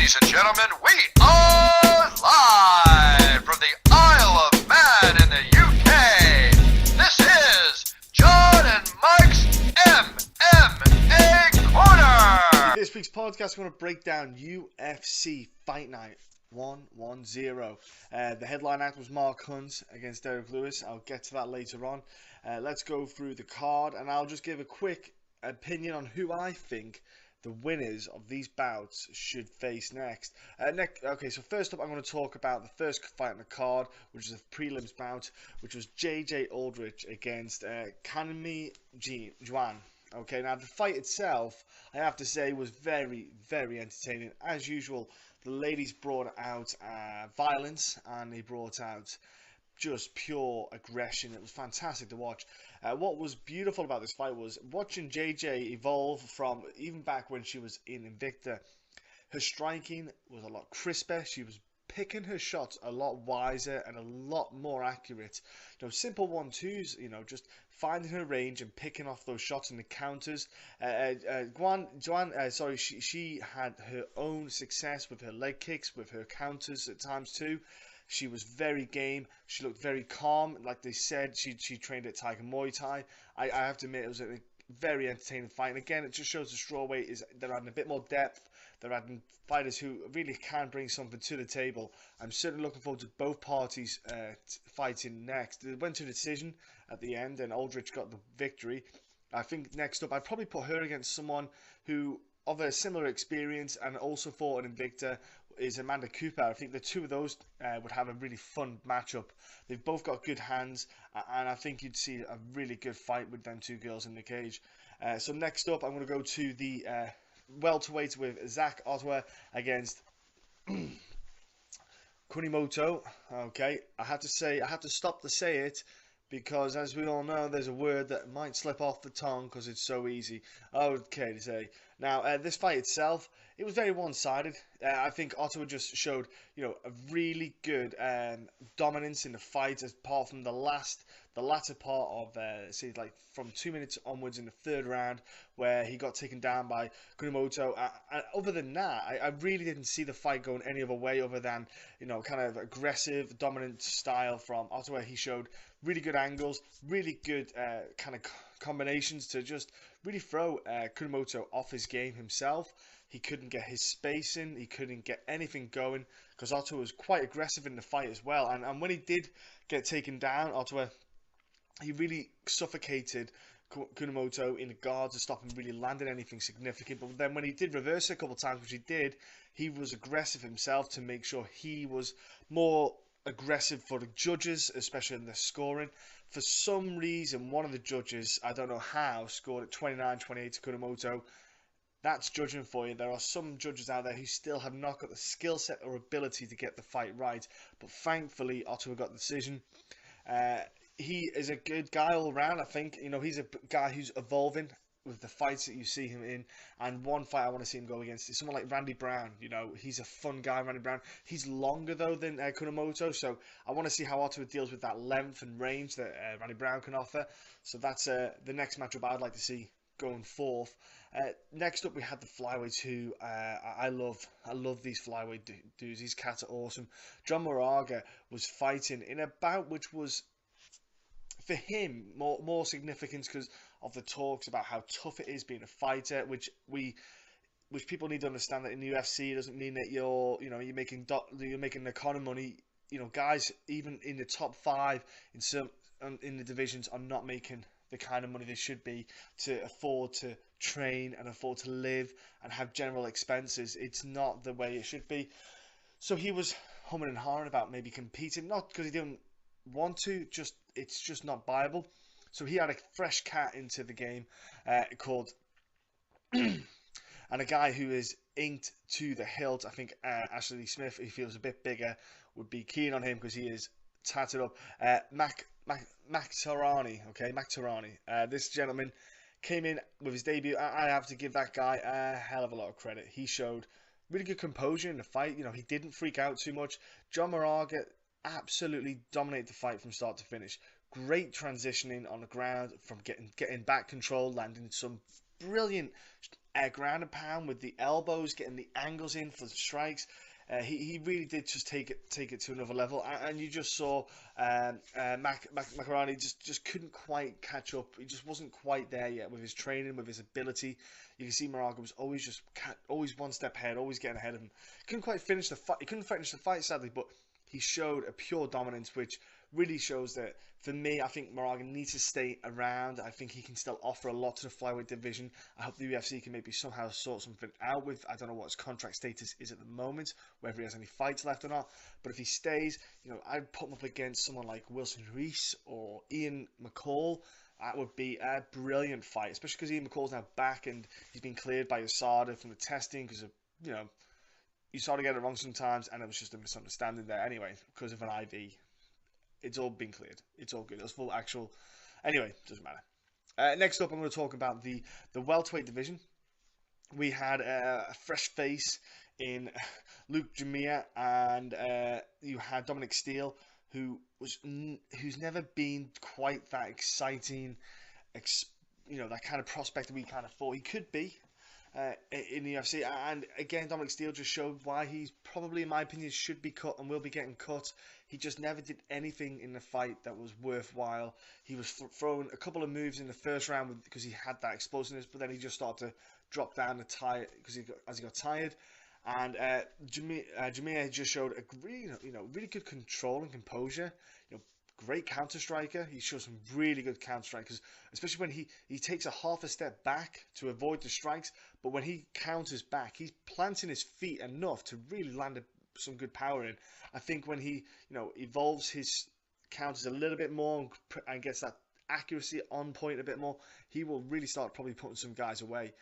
Ladies and gentlemen, we are live from the Isle of Man in the UK. This is John and Mike's MMA Corner. This week's podcast, I'm going to break down UFC Fight Night 110. The headline act was Mark Hunt against Derrick Lewis. I'll get to that later on. Let's go through the card, and I'll just give a quick opinion on who I think the winners of these bouts should face next. Okay, so first up, I'm going to talk about the first fight on the card, which is a prelims bout, which was Aldridge against Duan. Okay, now the fight itself, I have to say, was very, very entertaining. As usual, the ladies brought out violence, and they brought out just pure aggression. It was fantastic to watch. What was beautiful about this fight was watching JJ evolve from even back when she was in Invicta. Her striking was a lot crisper. She was picking her shots a lot wiser and a lot more accurate. Simple 1-2s, just finding her range and picking off those shots and the counters. Duan, she had her own success with her leg kicks, with her counters at times too. She was very game. She looked very calm. Like they said, she trained at Tiger Muay Thai. I have to admit, it was a very entertaining fight. And again, it just shows the strawweight is they're adding a bit more depth. They're adding fighters who really can bring something to the table. I'm certainly looking forward to both parties fighting next. It went to a decision at the end, and Aldridge got the victory. I think next up, I'd probably put her against someone who of a similar experience and also fought in Invicta is Amanda Cooper. I think the two of those would have a really fun matchup. They've both got good hands, and I think you'd see a really good fight with them two girls in the cage. So next up, I'm going to go to the welterweights with Zach Ottawa against Moto. Okay, I have to stop to say it, because as we all know, there's a word that might slip off the tongue because it's so easy. Okay to say. Now, this fight itself, it was very one-sided. I think Ottawa just showed, a really good dominance in the fight, apart from the latter part of, from 2 minutes onwards in the third round, where he got taken down by Moto. Other than that, I really didn't see the fight going any other way other than, kind of aggressive, dominant style from Ottawa. He showed really good angles, really good kind of combinations to just really throw Moto off his game himself. He couldn't get his space in. He couldn't get anything going because Ottawa was quite aggressive in the fight as well. And when he did get taken down, Ottawa, he really suffocated Moto in the guards to stop him really landing anything significant. But then when he did reverse it a couple of times, which he did, he was aggressive himself to make sure he was more aggressive for the judges, especially in the scoring. For some reason, one of the judges, I don't know how, scored at 29-28 to Kunamoto. That's judging for you. There are some judges out there who still have not got the skill set or ability to get the fight right. But thankfully, Ottawa got the decision. He is a good guy all around. I think, he's a guy who's evolving with the fights that you see him in. And one fight I want to see him go against is someone like Randy Brown. He's a fun guy, Randy Brown. He's longer, though, than Kunamoto. So I want to see how Ottawa deals with that length and range that Randy Brown can offer. So that's the next matchup I'd like to see going forth. Next up, we had the flyweights who I love these flyweight dudes. These cats are awesome. John Moraga was fighting in a bout which was, for him, more significant because of the talks about how tough it is being a fighter, which people need to understand that in the UFC it doesn't mean that you're making the kind of money. Guys even in the top 5 in the divisions are not making the kind of money they should be to afford to train and afford to live and have general expenses. It's not the way it should be. So he was humming and hawing about maybe competing, not because he didn't want to, it's just not viable. So he had a fresh cat into the game called and a guy who is inked to the hilt. I think Ashley Smith, he feels a bit bigger, would be keen on him because he is tatted up. Mac Tarani, okay, Mac Tarani. This gentleman came in with his debut. I have to give that guy a hell of a lot of credit. He showed really good composure in the fight. He didn't freak out too much. John Moraga absolutely dominated the fight from start to finish. Great transitioning on the ground from getting back control, landing some brilliant ground and pound with the elbows, getting the angles in for the strikes. He really did just take it to another level, and you just saw Makarani just couldn't quite catch up. He just wasn't quite there yet with his training, with his ability. You can see Moraga was always one step ahead, always getting ahead of him. Couldn't quite finish the fight. He couldn't finish the fight, sadly, but he showed a pure dominance, which really shows that, for me, I think Moraga needs to stay around. I think he can still offer a lot to the flyweight division. I hope the UFC can maybe somehow sort something out with. I don't know what his contract status is at the moment, whether he has any fights left or not. But if he stays, I'd put him up against someone like Wilson Reese or Ian McCall. That would be a brilliant fight, especially because Ian McCall's now back and he's been cleared by USADA from the testing because of, USADA get it wrong sometimes, and it was just a misunderstanding there anyway because of an IV. It's all been cleared. It's all good. It's full actual. Anyway, doesn't matter. Next up, I'm going to talk about the welterweight division. We had a fresh face in Luke Jamia, and you had Dominic Steele, who's never been quite that exciting, that kind of prospect that we kind of thought he could be in the UFC. And again, Dominic Steele just showed why he's probably, in my opinion, should be cut and will be getting cut. He just never did anything in the fight that was worthwhile. He was throwing a couple of moves in the first round because he had that explosiveness, but then he just started to drop down the tire as he got tired. And Jamia just showed a really good control and composure. Great counter striker. He shows some really good counter strikers, especially when he takes a half a step back to avoid the strikes. But when he counters back, he's planting his feet enough to really land some good power in. I think when he evolves his counters a little bit more and gets that accuracy on point a bit more, he will really start probably putting some guys away.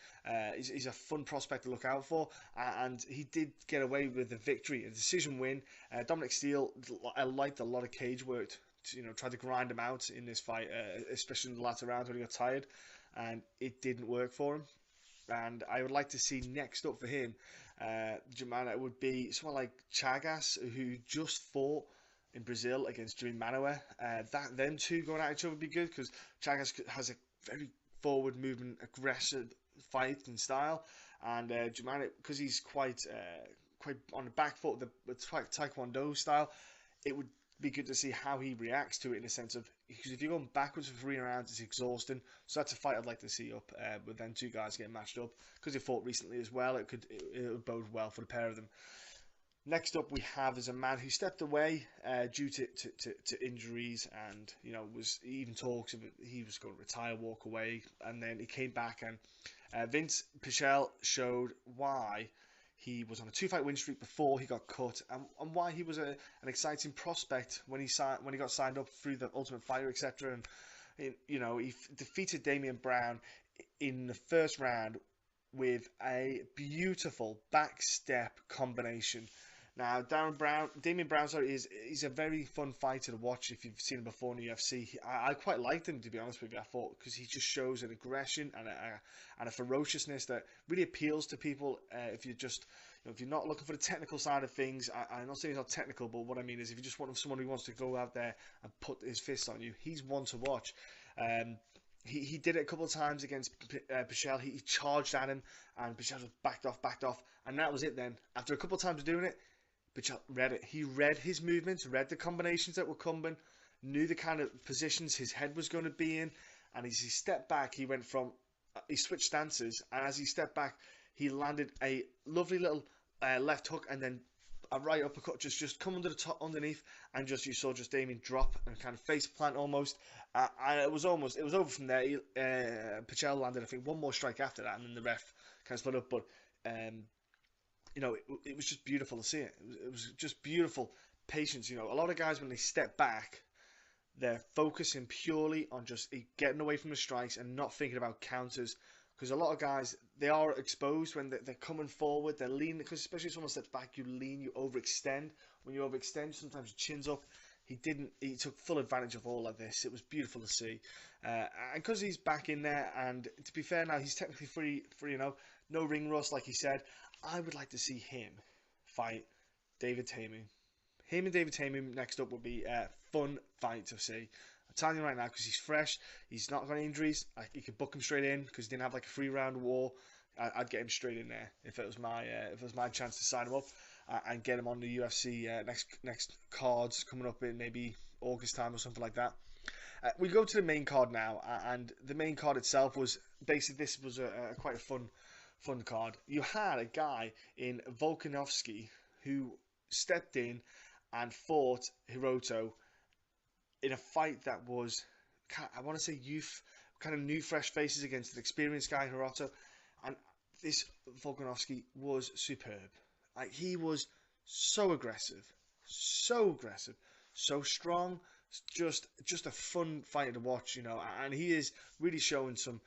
He's a fun prospect to look out for, and he did get away with the victory, a decision win. Dominic Steele, I liked a lot of cage work. Tried to grind him out in this fight, especially in the latter rounds when he got tired, and it didn't work for him. And I would like to see next up for him, Jamana, would be someone like Chagas, who just fought in Brazil against Jimmy Manuel. Them two going at each other would be good because Chagas has a very forward movement, aggressive fighting style, and Jamana, because he's quite on the back foot, the Taekwondo style, it would be good to see how he reacts to it, in a sense of, because if you're going backwards for 3 rounds, it's exhausting. So that's a fight I'd like to see up with them two guys getting matched up, because they fought recently as well. It would bode well for the pair of them. Next up, we have is a man who stepped away due to injuries, and was even talks of he was going to retire, walk away, and then he came back, and Vince Pichel showed why he was on a 2-fight win streak before he got cut, and why he was an exciting prospect when he got signed up through the Ultimate Fighter, etc. And he defeated Damian Brown in the first round with a beautiful backstep combination. Now, Damian Brown, he's a very fun fighter to watch if you've seen him before in the UFC. I quite liked him, to be honest with you. I thought, because he just shows an aggression and a ferociousness that really appeals to people. If you're not looking for the technical side of things, I'm not saying he's not technical, but what I mean is, if you just want someone who wants to go out there and put his fist on you, he's one to watch. He did it a couple of times against Pichel. He charged at him, and Pichel was backed off, and that was it then. After a couple of times of doing it, Pichel read it. He read his movements, read the combinations that were coming, knew the kind of positions his head was going to be in, and as he stepped back, he switched stances, and as he stepped back, he landed a lovely little left hook, and then a right uppercut just come underneath, and you saw Damien drop and kind of face plant almost. And it was over from there. Pichel landed, I think, one more strike after that, and then the ref kind of split up. But it was just beautiful to see it. It was just beautiful patience. A lot of guys, when they step back, they're focusing purely on just getting away from the strikes and not thinking about counters. Because a lot of guys, they are exposed when they're coming forward, they're leaning, because especially if someone steps back, you lean, you overextend. When you overextend, sometimes your chin's up. He took full advantage of all of this. It was beautiful to see. And because he's back in there, and to be fair now, he's technically free, no ring rust, like he said. I would like to see him fight David Teemu. Him and David Teemu next up would be a fun fight to see. I'm telling you right now, because he's fresh, he's not got injuries. You could book him straight in because he didn't have like a 3-round war. I'd get him straight in there if it was my chance to sign him up and get him on the UFC next cards coming up in maybe August time or something like that. We go to the main card now, and the main card itself was basically, this was a quite a fun card. You had a guy in Volkanovski who stepped in and fought Hirata in a fight that was, I want to say, youth, kind of new, fresh faces against an experienced guy, Hirata, and this Volkanovski was superb. Like, he was so aggressive, so strong, just a fun fighter to watch, and he is really showing some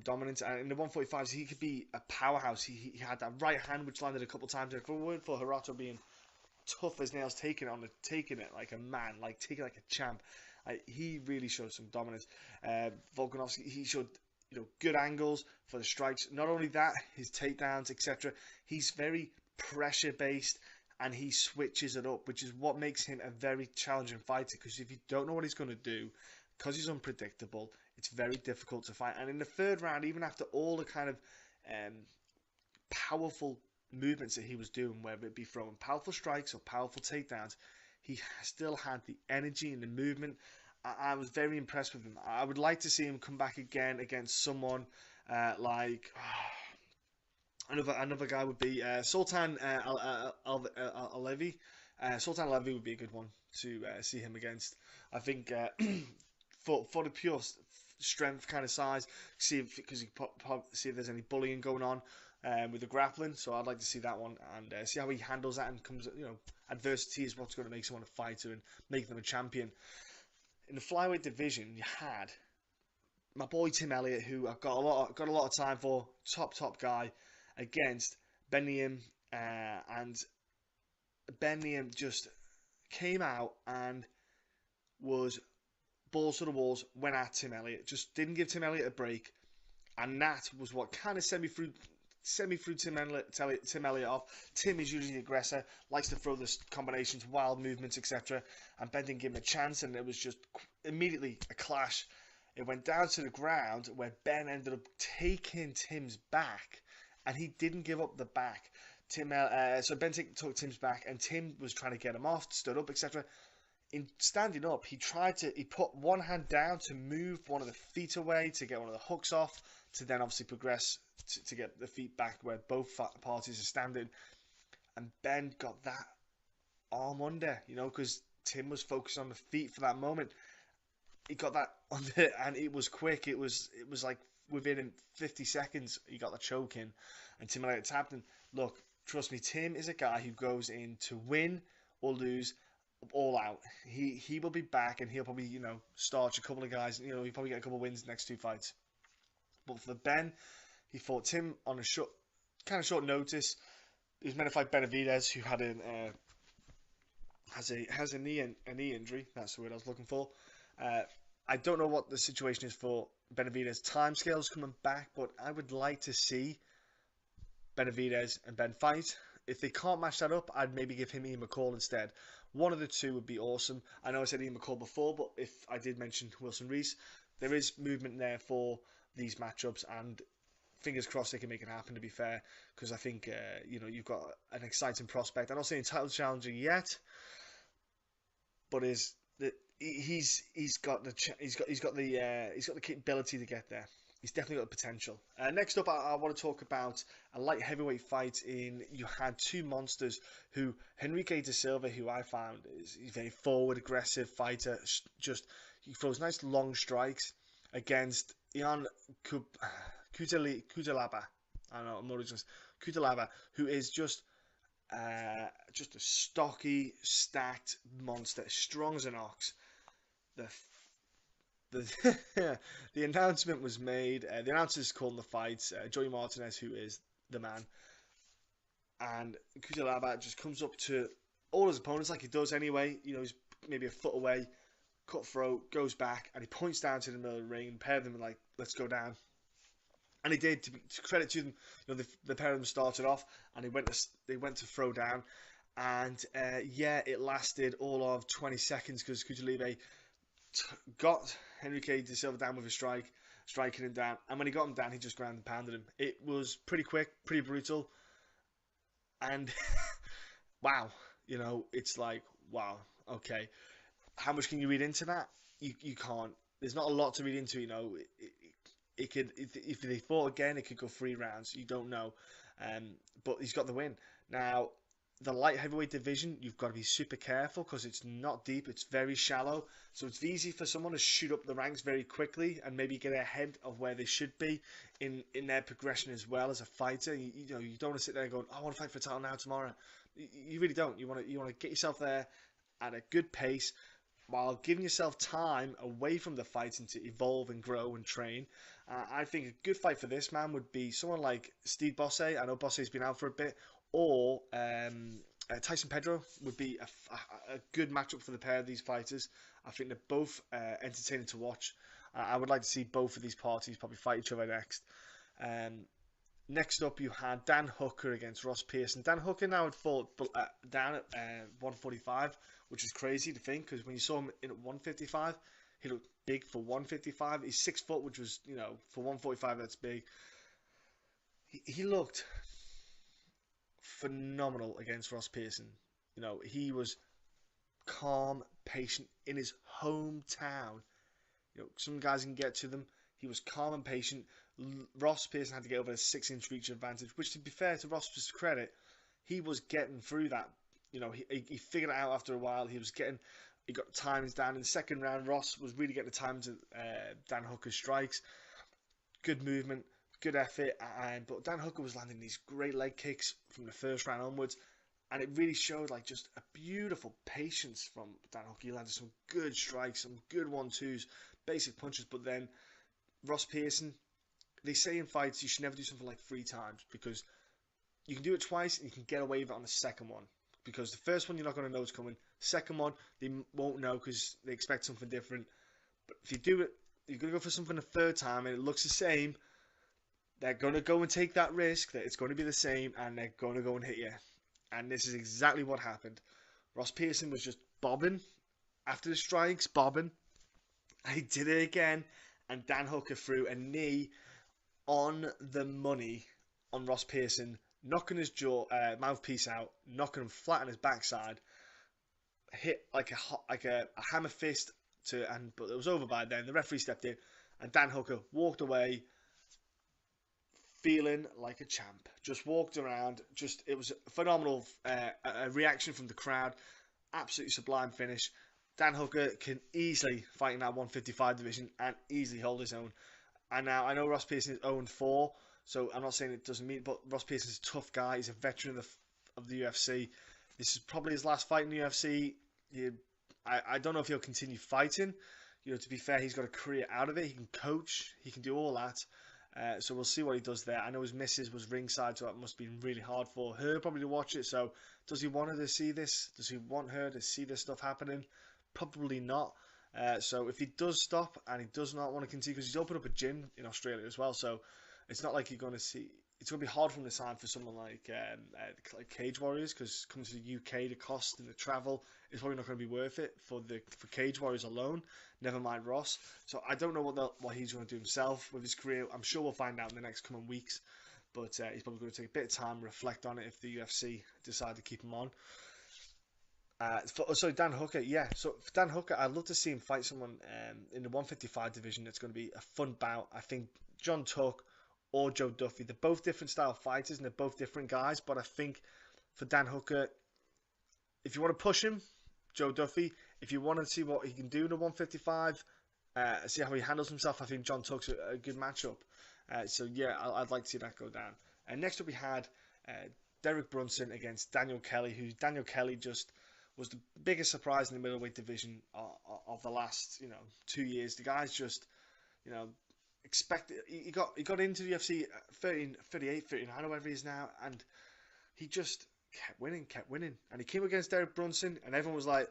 dominance. And in the 145s, he could be a powerhouse. He had that right hand which landed a couple times. And if it weren't for Hirata being tough as nails, taking it like a man, like taking it like a champ, he really showed some dominance. Volkanovski, he showed good angles for the strikes. Not only that, his takedowns, etc. He's very pressure based, and he switches it up, which is what makes him a very challenging fighter. Because if you don't know what he's going to do, because he's unpredictable, it's very difficult to fight. And in the third round, even after all the kind of powerful movements that he was doing, whether it be throwing powerful strikes or powerful takedowns, he still had the energy and the movement. I was very impressed with him. I would like to see him come back again against someone like another guy would be Sultan Alevi. Sultan Alevi would be a good one to see him against. I think for the pure strength kind of size, see if there's any bullying going on with the grappling. So I'd like to see that one and see how he handles that, and comes, adversity is what's going to make someone a fighter and make them a champion. In the flyweight division, you had my boy Tim Elliot, who I've got a lot of time for, top guy, against Benavidez, and Benavidez just came out and was balls to the walls, went at Tim Elliot, just didn't give Tim Elliot a break, and that was what kind of sent me through Tim Elliot off. Tim is usually the aggressor, likes to throw this combinations, wild movements, etc. And Ben didn't give him a chance, and it was just immediately a clash. It went down to the ground where Ben ended up taking Tim's back, and he didn't give up the back. So Ben took Tim's back, and Tim was trying to get him off, stood up, etc. In standing up, he put one hand down to move one of the feet away to get one of the hooks off, to then obviously progress to get the feet back where both parties are standing. And Ben got that arm under, because Tim was focused on the feet for that moment. He got that under, and it was quick. It was like within 50 seconds he got the choke in, and Tim Elliot tapped. And look, trust me, Tim is a guy who goes in to win or lose, all out. He will be back, and he'll probably starch a couple of guys. He'll probably get a couple of wins next two fights. But for Ben, he fought Tim on a short notice. He was meant to fight Benavidez, who had has a knee injury. That's the word I was looking for. I don't know what the situation is for Benavidez' timescales coming back, but I would like to see Benavidez and Ben fight. If they can't match that up, I'd maybe give him Ian McCall instead. One of the two would be awesome. I know I said Ian McCall before, but if I did mention Wilson Reese, there is movement there for these matchups, and fingers crossed they can make it happen, to be fair, because I think you've got an exciting prospect. I'm not saying title challenger yet, but he's got the capability to get there. He's definitely got the potential. Next up, I want to talk about a light heavyweight fight. You had two monsters who, Henrique da Silva, who I found is a very forward, aggressive fighter. He throws nice long strikes, against Ian Cutelaba. I don't know, I'm not just Cutelaba, who is just a stocky, stacked monster, strong as an ox. The announcement was made. The announcers called the fights. Joey Martinez, who is the man, and Cutelaba just comes up to all his opponents like he does anyway. He's maybe a foot away, cutthroat, goes back, and he points down to the middle of the ring, and pair of them are like, let's go down. And he did. To credit to them, the pair of them started off, and they went to throw down, and it lasted all of 20 seconds because Cutelaba got Henrique da Silva down with a strike, striking him down. And when he got him down, he just ground and pounded him. It was pretty quick, pretty brutal. And wow, it's like, wow, okay. How much can you read into that? You can't. There's not a lot to read into, It could, if they fought again, it could go 3 rounds. You don't know. But he's got the win. Now, the light heavyweight division, you've got to be super careful because it's not deep. It's very shallow. So it's easy for someone to shoot up the ranks very quickly and maybe get ahead of where they should be in their progression as well as a fighter. You don't want to sit there going, I want to fight for a title now tomorrow. You really don't. You want to get yourself there at a good pace while giving yourself time away from the fighting to evolve and grow and train. I think a good fight for this man would be someone like Steve Bosse. I know Bosse's been out for a bit. Or Tyson Pedro would be a good matchup for the pair of these fighters. I think they're both entertaining to watch. I would like to see both of these parties probably fight each other next. Next up, you had Dan Hooker against Ross Pearson. Dan Hooker now had fought down at 145, which is crazy to think because when you saw him in at 155, he looked big for 155. He's 6 foot, which was, for 145, that's big. He looked phenomenal against Ross Pearson. He was calm, patient in his hometown. Some guys can get to them. He was calm and patient. Ross Pearson had to get over a 6-inch reach advantage, which, to be fair to Ross's credit, he was getting through that. He figured it out after a while. He got times down in the second round. Ross was really getting the times of Dan Hooker's strikes. Good movement. Good effort, but Dan Hooker was landing these great leg kicks from the first round onwards, and it really showed just a beautiful patience from Dan Hooker. He landed some good strikes, some good 1-2s, basic punches, but then Ross Pearson, they say in fights you should never do something like 3 times because you can do it twice and you can get away with it on the second one because the first one you're not going to know is coming. Second one, they won't know because they expect something different, but if you do it, you're going to go for something a third time and it looks the same. They're going to go and take that risk that it's going to be the same and they're going to go and hit you. And this is exactly what happened. Ross Pearson was just bobbing after the strikes, bobbing. He did it again and Dan Hooker threw a knee on the money on Ross Pearson, knocking his mouthpiece out, knocking him flat on his backside, hit like a hammer fist but it was over by then. The referee stepped in and Dan Hooker walked away feeling like a champ. Just walked around. It was a phenomenal reaction from the crowd. Absolutely sublime finish. Dan Hooker can easily fight in that 155 division and easily hold his own. And now I know Ross Pearson is 0-4, so I'm not saying it doesn't mean, but Ross Pearson's a tough guy. He's a veteran of the UFC. This is probably his last fight in the UFC. I don't know if he'll continue fighting. To be fair, he's got a career out of it. He can coach. He can do all that. So we'll see what he does there. I know his missus was ringside, so that must have been really hard for her probably to watch it. So does he want her to see this? Does he want her to see this stuff happening? Probably not. So if he does stop and he does not want to continue, because he's opened up a gym in Australia as well, so it's not like you're going to see. It's going to be hard for him to sign for someone like Cage Warriors, because coming to the UK, the cost and the travel is probably not going to be worth it for Cage Warriors alone. Never mind Ross. So I don't know what he's going to do himself with his career. I'm sure we'll find out in the next coming weeks. But he's probably going to take a bit of time, reflect on it if the UFC decide to keep him on. Dan Hooker, yeah. So for Dan Hooker, I'd love to see him fight someone in the 155 division. It's going to be a fun bout. I think John Tuck or Joe Duffy, they're both different style fighters and they're both different guys. But I think for Dan Hooker, if you want to push him, Joe Duffy. If you want to see what he can do in the 155, see how he handles himself, I think John Tuck's a good matchup. So yeah, I'd like to see that go down. And next up we had Derrick Brunson against Daniel Kelly, who Daniel Kelly just was the biggest surprise in the middleweight division of the last 2 years. The guy's just expected. He got into the UFC 38, 39, whatever he is now, and he just kept winning. And he came against Derrick Brunson, and everyone was like,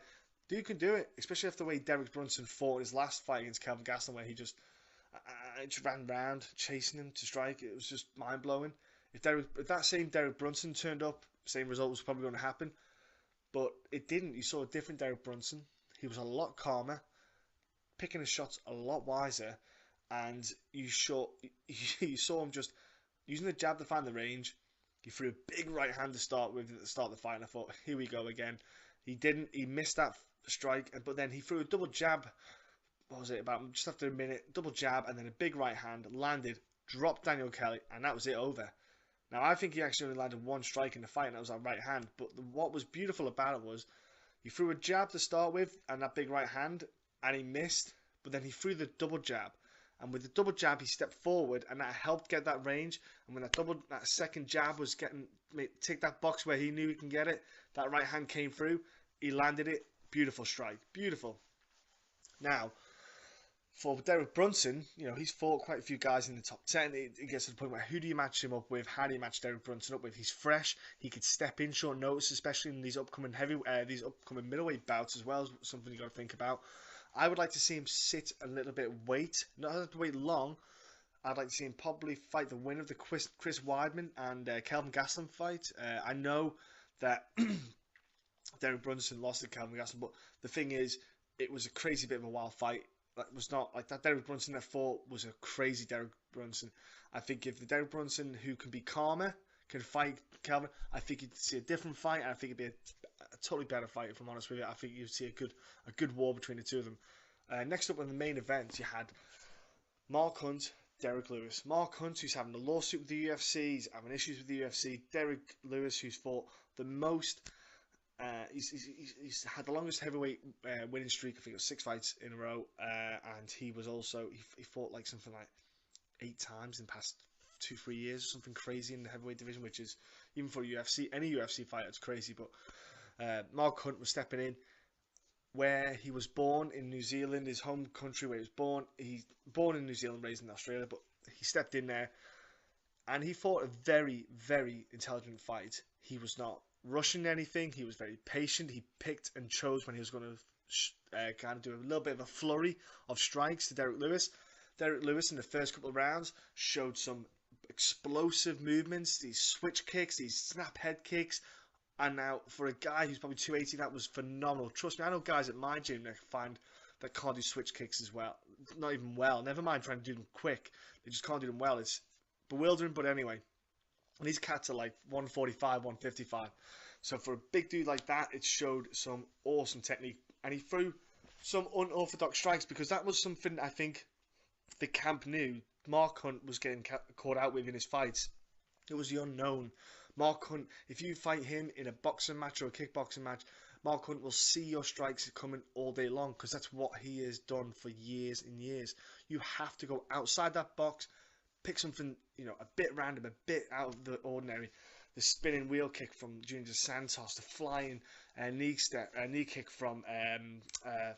dude can do it, especially after the way Derrick Brunson fought his last fight against Kelvin Gastelum, where he just ran around chasing him to strike. It was just mind-blowing. If that same Derrick Brunson turned up, same result was probably going to happen. But it didn't. You saw a different Derrick Brunson. He was a lot calmer, picking his shots a lot wiser, and you saw him just using the jab to find the range. He threw a big right hand to start with at the start of the fight, and I thought, here we go again. He didn't. He missed that strike, but then he threw a double jab. What was it, about just after a minute? Double jab, and then a big right hand, landed, dropped Daniel Kelly, and that was it, over. Now, I think he actually only landed one strike in the fight, and that was that right hand. But what was beautiful about it was he threw a jab to start with, and that big right hand, and he missed. But then he threw the double jab. And with the double jab, he stepped forward, and that helped get that range. And when that second jab was tick that box where he knew he can get it, that right hand came through. He landed it. Beautiful strike. Beautiful. Now, for Derrick Brunson, he's fought quite a few guys in the top 10. It gets to the point where who do you match him up with? How do you match Derrick Brunson up with? He's fresh. He could step in short notice, especially in these upcoming middleweight bouts as well. Something you got to think about. I would like to see him sit a little bit, not have to wait long. I'd like to see him probably fight the winner of the Chris Weidman and Kelvin Gastelum fight. I know that Derrick Brunson lost to Kelvin Gastelum, but the thing is, it was a crazy bit of a wild fight. That was not like that. Derrick Brunson that fought was a crazy Derrick Brunson. I think if the Derrick Brunson who can be calmer can fight Kelvin, I think you'd see a different fight, and I think it'd be a totally better fight. If I'm honest with you, I think you'd see a good war between the two of them. Next up on the main event, you had Mark Hunt, Derrick Lewis. Mark Hunt, who's having a lawsuit with the UFC, he's having issues with the UFC. Derrick Lewis, who's fought the most. He's had the longest heavyweight winning streak. I think it was 6 fights in a row, and he was also he fought like something like 8 times in the past 2-3 years, or something crazy in the heavyweight division, which is, even for any UFC fighter, it's crazy. But Mark Hunt was stepping in where he was born in New Zealand, his home country where he was born. He's born in New Zealand, raised in Australia, but he stepped in there and he fought a very, very intelligent fight. He was not rushing anything. He was very patient. He picked and chose when he was going to kind of do a little bit of a flurry of strikes to Derrick Lewis. Derrick Lewis in the first couple of rounds showed some explosive movements, these switch kicks, these snap head kicks. And now for a guy who's probably 280, that was phenomenal. Trust me, I know guys at my gym that can't do switch kicks as well. Not even well. Never mind trying to do them quick. They just can't do them well. It's bewildering, but anyway. And these cats are like 145, 155. So for a big dude like that, it showed some awesome technique. And he threw some unorthodox strikes, because that was something I think the camp knew Mark Hunt was getting caught out with in his fights. It was the unknown. Mark Hunt, if you fight him in a boxing match or a kickboxing match, Mark Hunt will see your strikes coming all day long, because that's what he has done for years and years. You have to go outside that box, pick something, a bit random, a bit out of the ordinary. The spinning wheel kick from Junior Santos, the flying knee kick from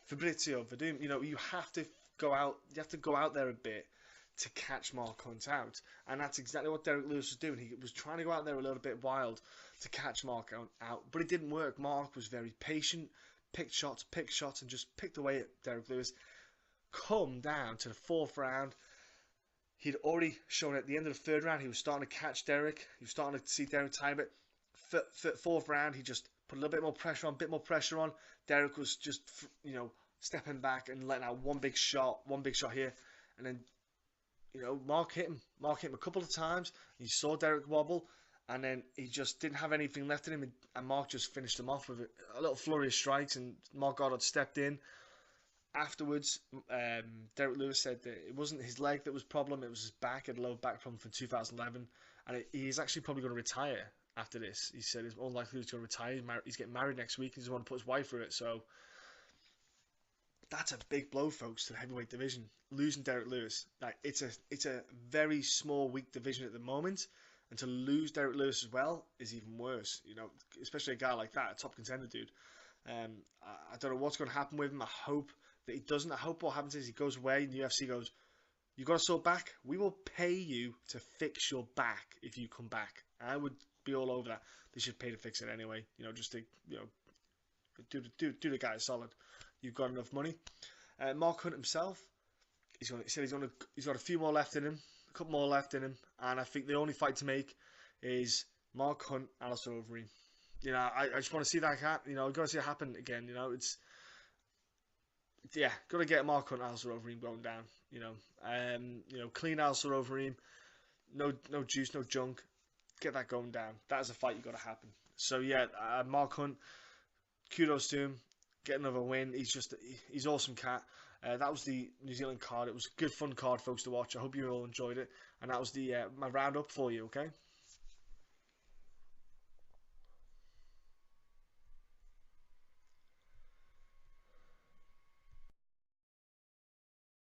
Fabrizio Verdum. You have to go out. You have to go out there a bit to catch Mark Hunt out, and that's exactly what Derrick Lewis was doing. He was trying to go out there a little bit wild to catch Mark out, but it didn't work. Mark was very patient, picked shots, and just picked away at Derrick Lewis. Come down to the 4th round. He'd already shown at the end of the 3rd round he was starting to catch Derrick. He was starting to see Derrick time a bit. 4th round, he just put a little bit more pressure on. Derrick was just, stepping back and letting out one big shot here, and then, Mark hit him. Mark hit him a couple of times. You saw Derrick wobble, and then he just didn't have anything left in him, and Mark just finished him off with a little flurry of strikes, and Mark Goddard stepped in. Afterwards, Derrick Lewis said that it wasn't his leg that was problem, it was his back. He had a low back problem from 2011, and he's actually probably going to retire after this. He said it's more likely he's going to retire. He's getting married next week, and he doesn't want to put his wife through it, so that's a big blow, folks, to the heavyweight division. Losing Derrick Lewis, it's a very small, weak division at the moment, and to lose Derrick Lewis as well is even worse. Especially a guy like that, a top contender dude. I don't know what's going to happen with him. I hope that he doesn't. I hope what happens is he goes away, and the UFC goes, "You got a sore back? We will pay you to fix your back if you come back." I would be all over that. They should pay to fix it anyway. Just to do the guy a solid. You've got enough money. Mark Hunt himself, he's got a few more left in him, a couple more left in him, and I think the only fight to make is Mark Hunt, Alistair Overeem. I just want to see that happen. I've got to see it happen again. yeah, got to get Mark Hunt, Alistair Overeem going down. Clean Alistair Overeem, no juice, no junk. Get that going down. That is a fight you got to happen. So yeah, Mark Hunt, kudos to him. Get another win. He's awesome cat. That was the New Zealand card. It was a good fun card, folks, to watch. I hope you all enjoyed it. And that was the my roundup for you. Okay.